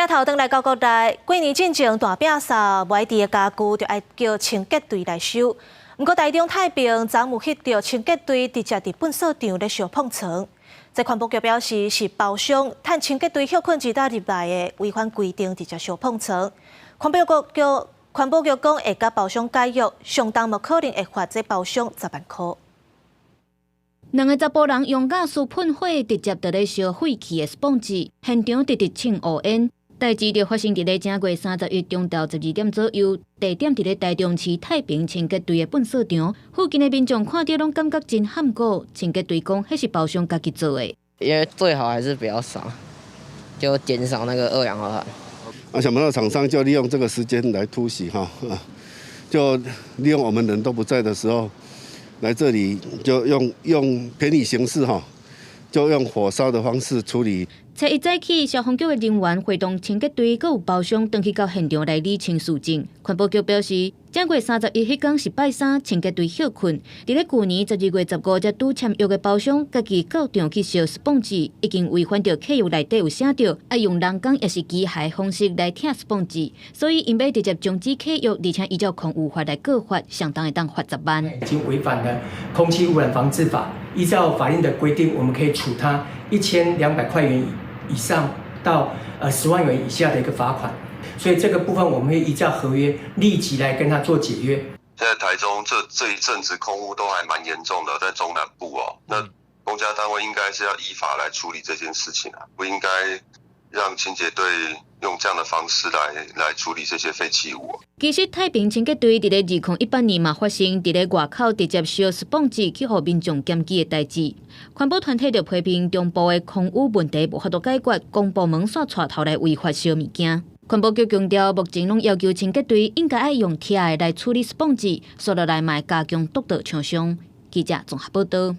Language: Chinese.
镜头转来到国内，过年进前大摒扫外地的家具，就要叫清洁队来收。不过台中太平昨有翕到清洁队直接伫粪扫场咧烧碰床。这环保局表示是包商趁清洁队休困之大入来的违反规定，直接烧碰床。环保局讲会甲包商解约，上当无可能会罚这包商10万块。两个查甫人用瓦斯喷火，直接在咧烧废弃的硼纸，现场直直呛乌烟。代志就发生伫咧正月31中昼12点左右，地点伫咧台中市太平清洁队的粪扫场，附近的民众看到拢感觉真喊过。清洁队讲，迄是包商家己做的。因为最好还是比较少，就减少那个二氧化碳。想不到厂商就利用这个时间来突袭就利用我们人都不在的时候。来这里就用便宜形式就用火烧的方式处理。初一早起，消防局的人员会同清洁队，佮有包商，登去到现场来理清事情。环保局表示，正月31迄天是拜三，清洁队休困。伫咧去年12月15日拄签约的包商，家己到场去烧硼纸，已经违反着契约内底有写着爱用人工也是机械方式来拆硼纸，所以因要直接终止契约，而且依照空污法来告发，相当会当罚10万。已经违反了空气污染防治法，依照法令的规定，我们可以处他1200块元以上到10万元以下的一个罚款，所以这个部分我们会依照合约立即来跟他做解约。现在台中这一阵子空污都还蛮严重的，在中南部那公家单位应该是要依法来处理这件事情不应该让清洁队用这样的方式来处理这些废弃物。其实太平清洁队伫咧2018年嘛发生伫咧外口直接烧硼纸去互民众检举的代志。环保团体就批评中部的空污问题无法度解决，公部门煞带头来违法烧物件。环保局强调，目前拢要求清洁队应该爱用铁的来处理硼纸，所落来嘛加强督导厂商。记者综合报道。